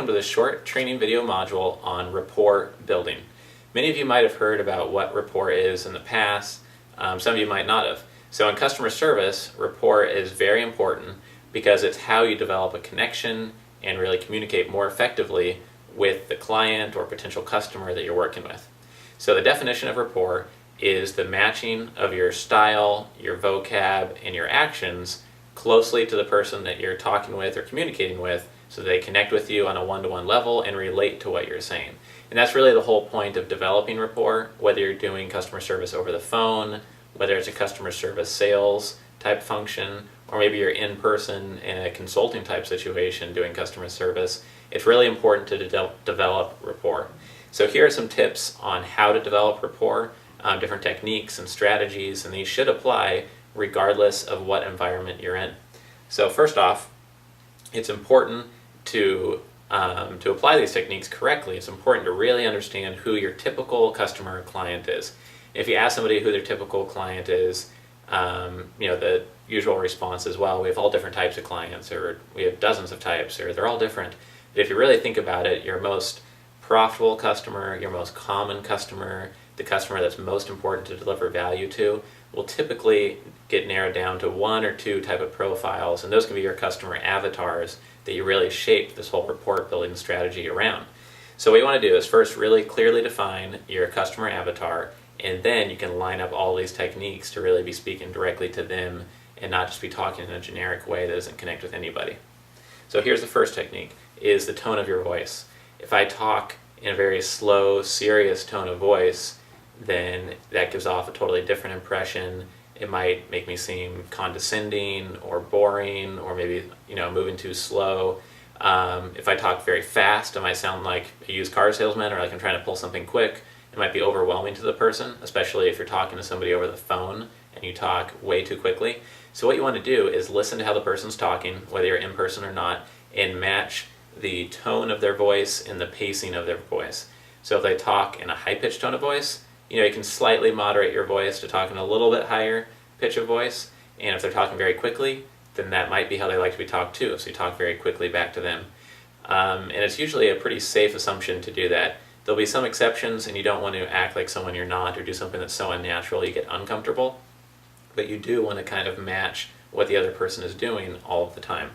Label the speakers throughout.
Speaker 1: to this short training video module on rapport building. Many of you might have heard about what rapport is in the past, some of you might not have. So in customer service, rapport is very important because it's how you develop a connection and really communicate more effectively with the client or potential customer that you're working with. So the definition of rapport is the matching of your style, your vocab, and your actions closely to the person that you're talking with or communicating with so they connect with you on a one-to-one level and relate to what you're saying. And that's really the whole point of developing rapport, whether you're doing customer service over the phone, whether it's a customer service sales type function, or maybe you're in person in a consulting type situation doing customer service. It's really important to develop rapport. So here are some tips on how to develop rapport, different techniques and strategies, and these should apply regardless of what environment you're in. So first off, it's important to apply these techniques correctly. It's important to really understand who your typical customer or client is. If you ask somebody who their typical client is, the usual response is, well, we have all different types of clients, or we have dozens of types, or they're all different. But if you really think about it, your most profitable customer, your most common customer, the customer that's most important to deliver value to, will typically get narrowed down to one or two type of profiles, and those can be your customer avatars that you really shape this whole rapport building strategy around. So what you want to do is first really clearly define your customer avatar, and then you can line up all these techniques to really be speaking directly to them and not just be talking in a generic way that doesn't connect with anybody. So here's the first technique, is the tone of your voice. If I talk in a very slow, serious tone of voice, then that gives off a totally different impression. It might make me seem condescending or boring, or maybe moving too slow. If I talk very fast, I might sound like a used car salesman, or like I'm trying to pull something quick. It might be overwhelming to the person, especially if you're talking to somebody over the phone and you talk way too quickly. So what you want to do is listen to how the person's talking, whether you're in person or not, and match the tone of their voice and the pacing of their voice. So if they talk in a high-pitched tone of voice, you can slightly moderate your voice to talk in a little bit higher pitch of voice. And if they're talking very quickly, then that might be how they like to be talked to, so you talk very quickly back to them. And it's usually a pretty safe assumption to do that. There'll be some exceptions, and you don't want to act like someone you're not or do something that's so unnatural you get uncomfortable, but you do want to kind of match what the other person is doing all of the time.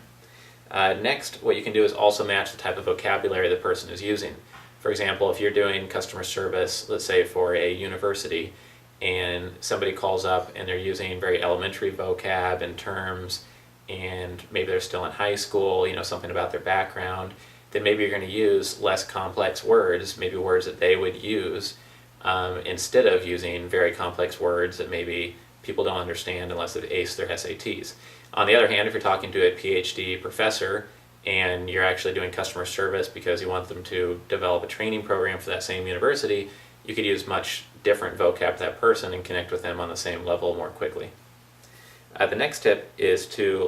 Speaker 1: Next, what you can do is also match the type of vocabulary the person is using. For example, if you're doing customer service, let's say for a university, and somebody calls up and they're using very elementary vocab and terms, and maybe they're still in high school, something about their background, then maybe you're going to use less complex words, maybe words that they would use, instead of using very complex words that maybe people don't understand unless they've aced their SATs. On the other hand, if you're talking to a PhD professor and you're actually doing customer service because you want them to develop a training program for that same university, you could use much different vocab to that person and connect with them on the same level more quickly. The next tip is to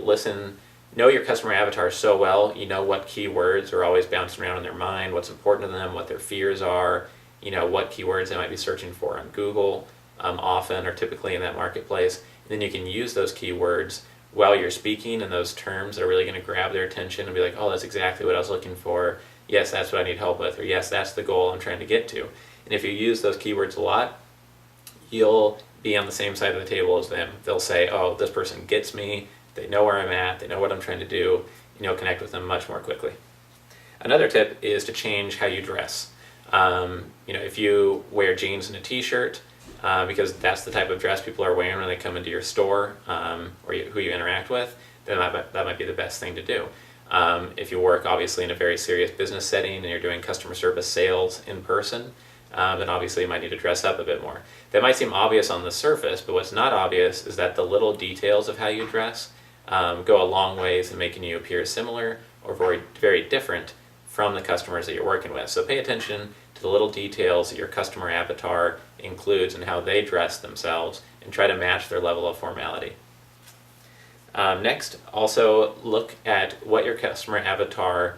Speaker 1: know your customer avatar so well, you know what keywords are always bouncing around in their mind, what's important to them, what their fears are, what keywords they might be searching for on Google often or typically in that marketplace. And then you can use those keywords while you're speaking, and those terms are really going to grab their attention and be like, oh, that's exactly what I was looking for. Yes, that's what I need help with, or yes, that's the goal I'm trying to get to. And if you use those keywords a lot, you'll be on the same side of the table as them. They'll say, oh, this person gets me, they know where I'm at, they know what I'm trying to do, and you'll connect with them much more quickly. Another tip is to change how you dress. If you wear jeans and a t-shirt, because that's the type of dress people are wearing when they come into your store, or who you interact with, then that might be the best thing to do. If you work obviously in a very serious business setting and you're doing customer service sales in person, then obviously you might need to dress up a bit more. That might seem obvious on the surface, but what's not obvious is that the little details of how you dress go a long ways in making you appear similar or very, very different from the customers that you're working with. So pay attention to the little details that your customer avatar includes and how they dress themselves, and try to match their level of formality. Next, also look at what your customer avatar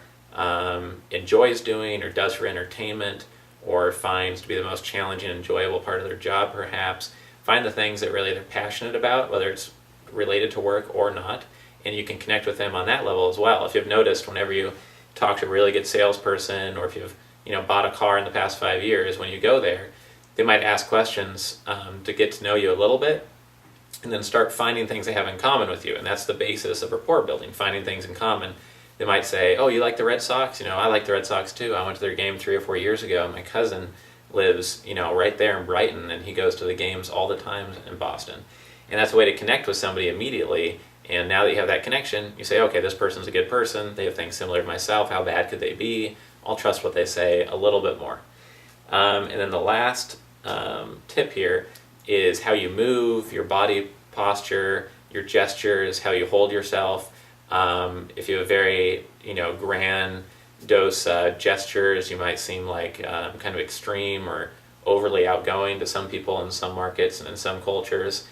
Speaker 1: enjoys doing or does for entertainment, or finds to be the most challenging and enjoyable part of their job perhaps. Find the things that really they're passionate about, whether it's related to work or not, and you can connect with them on that level as well. If you've noticed, whenever you talked to a really good salesperson, or if you've bought a car in the past 5 years, when you go there, they might ask questions to get to know you a little bit, and then start finding things they have in common with you. And that's the basis of rapport building, finding things in common. They might say, oh, you like the Red Sox? I like the Red Sox too. I went to their game 3 or 4 years ago, and my cousin lives right there in Brighton, and he goes to the games all the time in Boston. And that's a way to connect with somebody immediately. And now that you have that connection, you say, okay, this person's a good person. They have things similar to myself. How bad could they be? I'll trust what they say a little bit more. And then the last tip here is how you move, your body posture, your gestures, how you hold yourself. If you have very, grandiose gestures, you might seem like kind of extreme or overly outgoing to some people in some markets and in some cultures.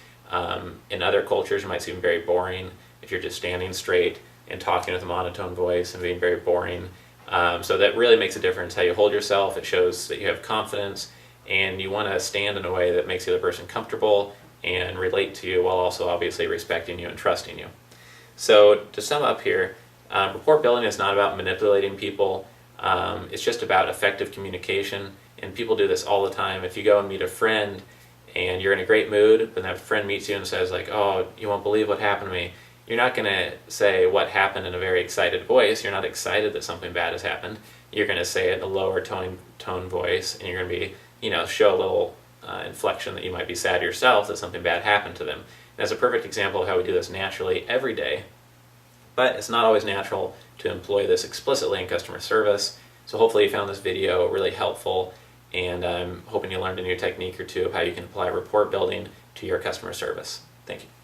Speaker 1: In other cultures, you might seem very boring if you're just standing straight and talking with a monotone voice and being very boring. So that really makes a difference how you hold yourself. It shows that you have confidence, and you want to stand in a way that makes the other person comfortable and relate to you, while also obviously respecting you and trusting you. So to sum up here, rapport building is not about manipulating people. It's just about effective communication, and people do this all the time. If you go and meet a friend and you're in a great mood, but that friend meets you and says like, oh, you won't believe what happened to me, you're not going to say what happened in a very excited voice. You're not excited that something bad has happened. You're going to say it in a lower tone voice, and you're going to be, show a little inflection that you might be sad yourself that something bad happened to them. And that's a perfect example of how we do this naturally every day, but it's not always natural to employ this explicitly in customer service. So hopefully you found this video really helpful, and I'm hoping you learned a new technique or two of how you can apply rapport building to your customer service. Thank you.